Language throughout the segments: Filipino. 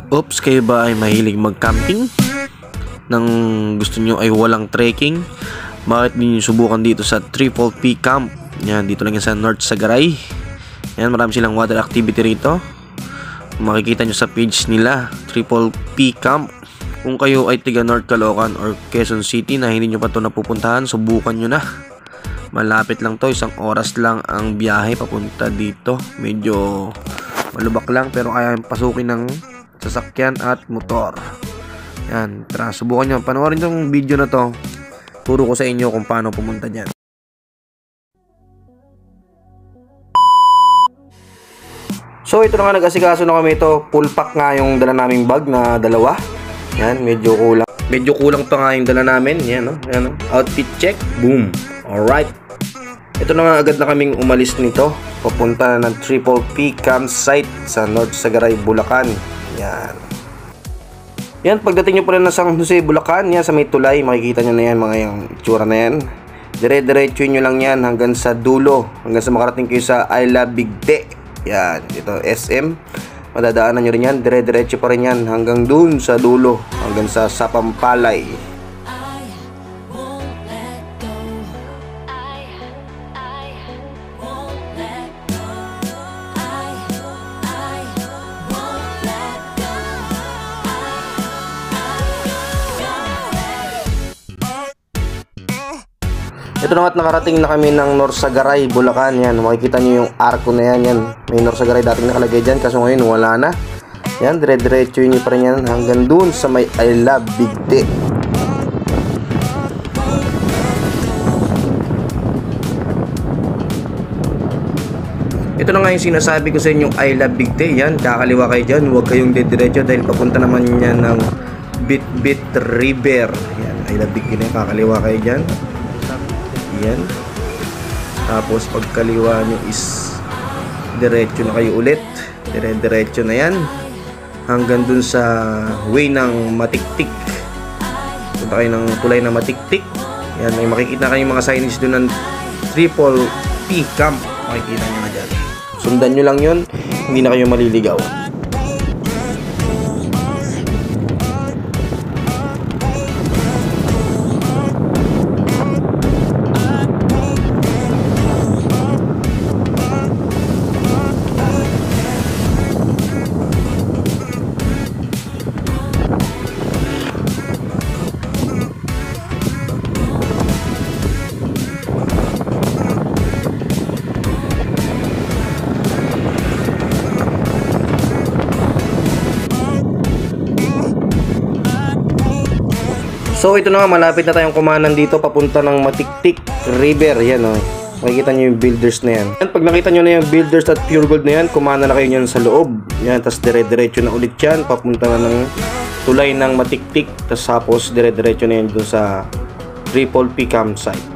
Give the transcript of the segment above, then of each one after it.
Oops, kayo ba ay mahilig mag-camping? Nang gusto nyo ay walang trekking? Bakit din nyo subukan dito sa Triple P Camp? Yan, dito lang yan sa North Sagaray. Yan, marami silang water activity rito. Makikita nyo sa page nila, Triple P Camp. Kung kayo ay tiga North Caloocan or Quezon City na hindi nyo pa ito napupuntahan, subukan nyo na. Malapit lang to, 1 oras lang ang biyahe papunta dito. Medyo malubak lang pero kaya pasukin ng sasakyan at motor. Yan, tara subukan nyo. Panoorin tong video na to. Turo ko sa inyo kung paano pumunta dyan. So ito na nga, nag-asikaso na kami ito. Full pack nga yung dala naming bag na dalawa. Yan, medyo kulang. Medyo kulang pa nga yung dala namin. Yan, no? Yan, no? Outfit check. Boom. Alright. Ito na nga, agad na kaming umalis nito. Papunta na ng Triple P Campsite sa North Sagaray, Bulacan. Yan. Yan, pagdating nyo pa rin na San Jose, Bulacan, yan sa may tulay, makikita nyo na yan, mga yung tsura na yan. Dire-diretso nyo lang yan hanggang sa dulo, hanggang sa makarating kayo sa I Love Bigte. Yan, ito SM. Madadaanan nyo rin yan, dire-diretso pa rin yan hanggang dun sa dulo, hanggang sa Sapampalay. Ito na nga, nakarating na kami ng North Sagaray, Bulacan. Yan, makikita nyo yung arko na yan. Yan, may North Sagaray dating nakalagay dyan, kaso ngayon wala na. Yan, dire-diretso nyo pa rin yan hanggang dun sa may I Love Bigte. Ito na nga yung sinasabi ko sa inyo, I Love Bigte. Yan, kakaliwa kayo dyan, huwag kayong diretso dahil papunta naman yan ng Bitbit River. Yan, I Love Bigte na, kakaliwa kayo dyan. Yan. Tapos pagkaliwa nyo is diretso na kayo ulit. Diretso na yan hanggang dun sa way ng Matiktik. Punta kayo ng tulay ng Matiktik. Yan, may makikita kayong mga signage dun ng Triple P Camp. Makikita nyo na dyan. Sundan nyo lang yun, hindi na kayo maliligaw. So ito na nga, malapit na tayong kumanan dito papunta ng Matiktik River. Yan o, makikita nyo yung builders na yan. Pag nakita nyo na yung builders at pure gold na yan, kumana na kayo nyan sa loob. Yan, tapos dire-diretso na ulit yan, papunta na ng tulay ng Matiktik. Tapos dire-diretso na yan dun sa Triple P Campsite.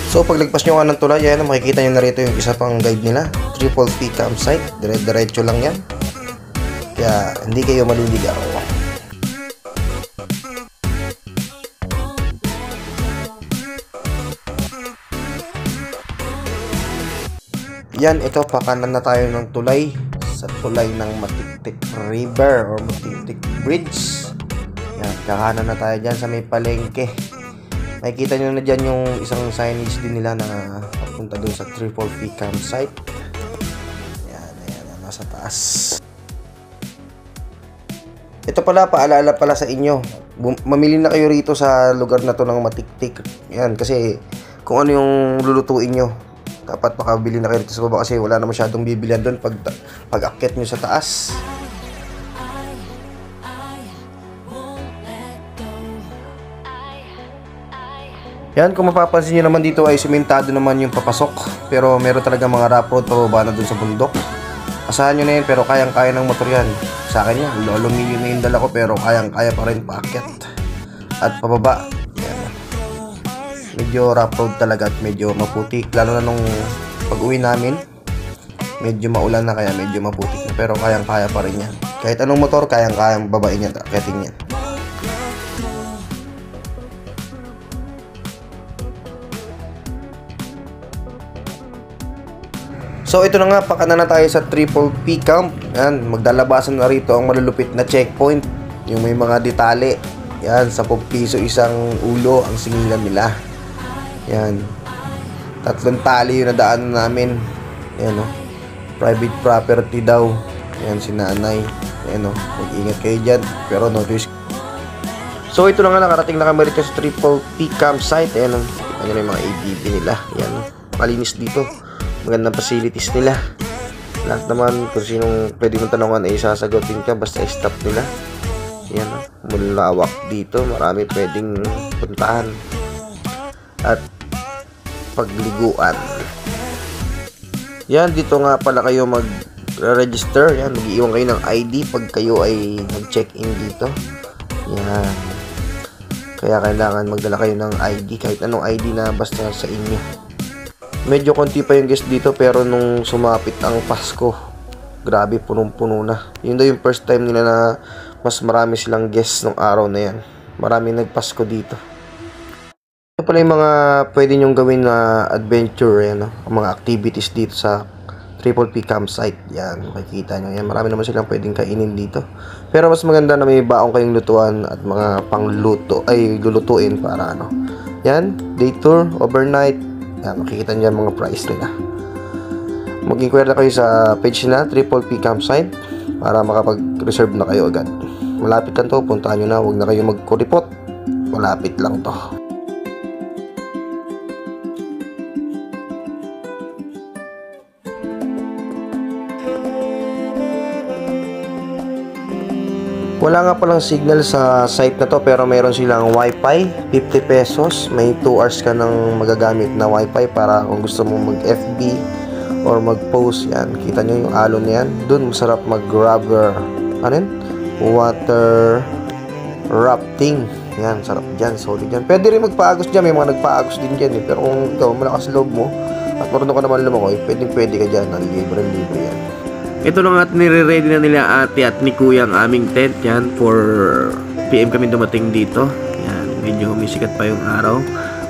So paglagpas nyo nga ng tulay, yan, makikita nyo na rito yung isa pang guide nila, Triple P Campsite. Dire-diretso lang yan, kaya hindi kayo maliligaw. Yan, ito, pakanan na tayo ng tulay, sa tulay ng Matiktik River or Matiktik Bridge. Yan, kakanan na tayo dyan sa may palengke. Makikita nyo na dyan yung isang signage din nila na papunta doon sa Triple P Campsite. Yan, nasa taas. Ito pala, paalala pala sa inyo. Mamili na kayo rito sa lugar na to ng Matiktik. Yan, kasi kung ano yung lulutuin nyo, dapat makabili na kayo dito sa baba kasi wala na masyadong bibilihan doon pag akyat nyo sa taas. Yan, kung mapapansin nyo naman dito ay simentado naman yung papasok. Pero meron talaga mga rough road pababa na dun sa bundok. Asahan nyo na yun, pero kayang-kaya ng motor yan. Sa akin yan, aluminium na yung dala ko, pero kayang-kaya pa rin paakyat at pababa. Yan. Medyo rough road talaga at medyo maputik. Lalo na nung pag-uwi namin, medyo maulan na kaya medyo maputik na. Pero kayang-kaya pa rin yan. Kahit anong motor, kayang-kayang babain yan, akyatin yan. So ito na nga, pakana na tayo sa Triple P Camp. Yan, magdalabasan na rito ang malulupit na checkpoint. Yung may mga detale. Yan, 10 piso isang ulo ang singilan nila. Yan. 3 tali yung nadaan namin. Yan o. Private property daw. Yan si nanay. Yan o. Mag-ingat kayo dyan. Pero no choice. So ito na nga, nakarating na kami rito sa Triple P Campsite. Yan o. Yan yung mga ATV nila. Yan o. Malinis dito. Magandang facilities nila. Lahat naman kung sinong pwede mong tanongan ay sasagutin ka basta stop nila. Yan, mulawak dito, marami pwedeng puntahan at pagliguan. Yan, dito nga pala kayo mag-register. Yan, mag-iwan kayo ng ID pag kayo ay nag-check-in dito. Yan, kaya kailangan magdala kayo ng ID, kahit anong ID na basta sa inyo. Medyo konti pa yung guest dito, pero nung sumapit ang Pasko, grabe, punong-puno na. Yun daw yung first time nila na mas marami silang guests nung araw na yan. Maraming nagpasko dito. Ito pala yung mga pwede nyong gawin na adventure, yan, no? Ang mga activities dito sa Triple P Campsite. Yan, makikita nyo. Yan, marami naman silang pwedeng kainin dito. Pero mas maganda na may baong kayong lutuan at mga pangluto, ay lulutuin para ano. Yan, day tour, overnight. Yan, makikita nyo mga price nila. Mag-inquire na kayo sa page na Triple P Campsite para makapag-reserve na kayo agad. Malapit lang to, puntahan nyo na, huwag na kayo magkuripot. Malapit lang to. Wala nga palang signal sa site na to, pero meron silang wifi, 50 pesos. May 2 hours ka nang magagamit na wifi para kung gusto mo mag-FB or mag-post. Yan, kita nyo yung alon na yan. Doon masarap mag-rubber, water rafting. Yan, sarap dyan, solid dyan. Pwede rin magpaagos dyan, may mga nagpaagos din dyan eh. Pero kung ikaw malakas loob mo at marunong ka naman lumakoy, pwede ka dyan, libre yan. Ito lang at nire-ready na nila ate at ni kuya ang aming tent. Yan, 4 PM kami dumating dito. Yan, medyo humisikat pa yung araw.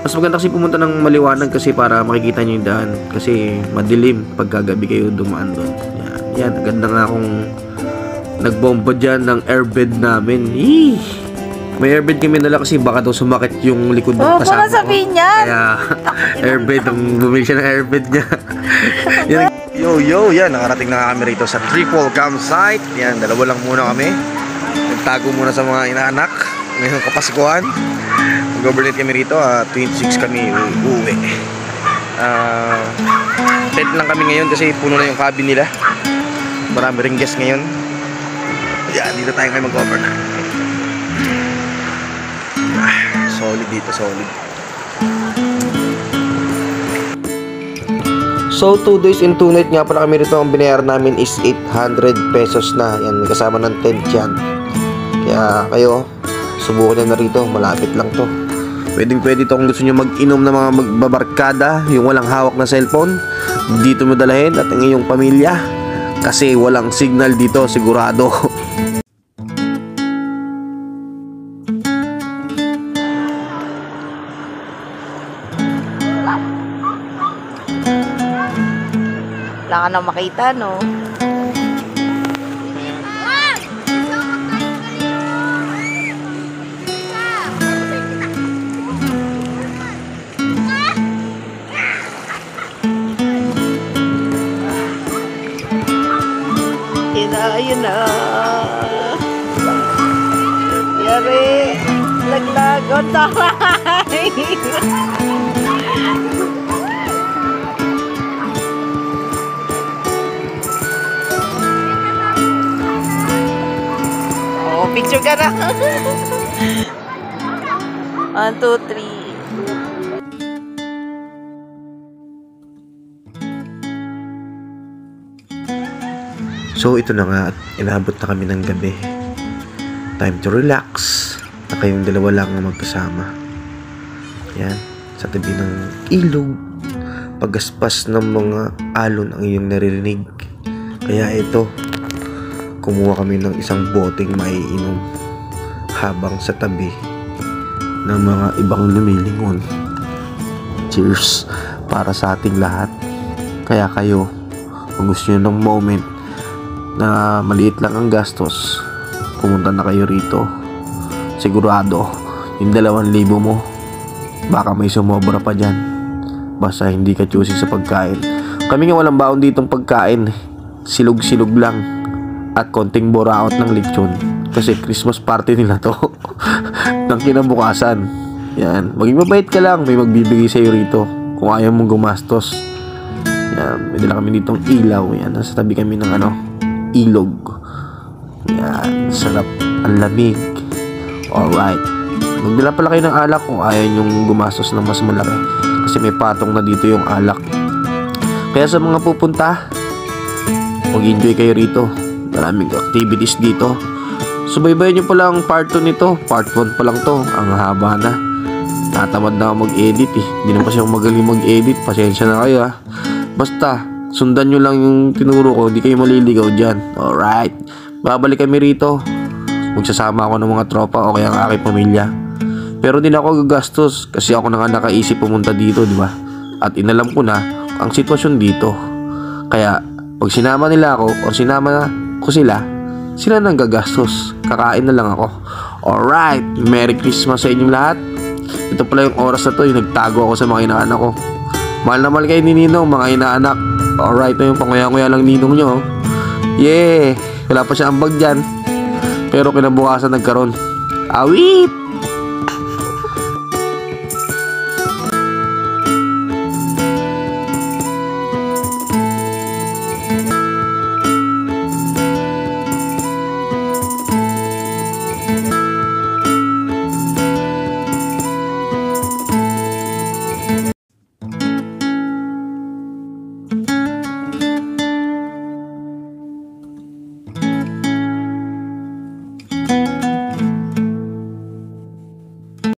Mas maganda kasi pumunta ng maliwanag kasi para makikita nyo yung daan. Kasi madilim pagkagabi kayo dumaan doon. Yan, yan, ganda nga akong nagbomba dyan ng airbed namin. Eee! May airbed kami nila kasi baka daw sumakit yung likod ng kasama ko. Kaya airbed, bumili siya ng airbed niya. Yan. Yo, yan, nakarating na kami rito sa Triple Campsite. Yan, dalawa lang muna kami. Nagtago muna sa mga inaanak ngayong Kapaskuhan. Mag-overnight kami rito, 26 kami uuwi. Tent lang kami ngayon kasi puno na yung cabin nila. Marami ring guests ngayon. Yan, dito tayo ngayon mag-overnight. Solid dito, solid. So 2 days and 2 nights nga pala kami rito. Ang binayaran namin is 800 pesos na. Yan, kasama ng tent yan. Kaya kayo, subukan na rito. Malapit lang to. Pwede to kung gusto nyo mag-inom na mga magbabarkada, yung walang hawak na cellphone. Dito mo dalahin at ang iyong pamilya. Kasi walang signal dito, sigurado. Wala ka na makita, no? Ayun na. Yari. Laglagon taray. Picture ka na. 1, 2, 3. So ito na nga at inabot na kami ng gabi. Time to relax. Na kayong dalawa lang ang magkasama. Yan, sa tabi ng ilog. Pagaspas ng mga alon ang iyong naririnig. Kaya ito, kumuha kami ng isang boteng maiinom habang sa tabi ng mga ibang lumilingon. Cheers para sa ating lahat. Kaya kayo, kung gusto nyo ng moment na maliit lang ang gastos, pumunta na kayo rito. Sigurado yung 2,000 mo baka may sumobra pa dyan, basta hindi ka choosy sa pagkain. Kami nga walang baon ditong pagkain, silog-silog lang at konting boraot ng lechon kasi Christmas party nila to. Ng kinabukasan. Yan, maging mabait ka lang, may magbibigay sa'yo rito kung ayaw mong gumastos. Yan, may dala kami ditong ilaw. Yan, nasa tabi kami ng ilog. Yan, sarap, ang lamig. Alright, magdala pala kayo ng alak kung ayaw nyong gumastos ng mas malaki kasi may patong na dito yung alak. Kaya sa mga pupunta, mag-enjoy kayo rito. Maraming activities dito. Subaybayan nyo pala ang part 2 nito. Part 1 pa lang to, ang haba na. Tatamad na ako mag-edit eh. Hindi na kasi ako magaling mag-edit. Pasensya na kayo ha. Basta, sundan nyo lang yung tinuro ko. Hindi kayo maliligaw dyan. Alright, babalik kami rito. Magsasama ako ng mga tropa o kaya ang aking pamilya. Pero din ako gagastos kasi ako na nga nakaisip pumunta dito, di ba? At inalam ko na ang sitwasyon dito. Kaya pag sinama nila ako o sinama ko sila nang gagastos. Kakain na lang ako. Alright, Merry Christmas sa inyong lahat. Ito pala yung oras na to, yung nagtago ako sa mga inaanak ko. Mahal na mahal kayo ni Ninong, mga inaanak. Alright na yung panguya-nguya lang Ninong nyo. Yeah, wala pa siya ambag dyan. Pero kinabukasan nagkaroon. Awit!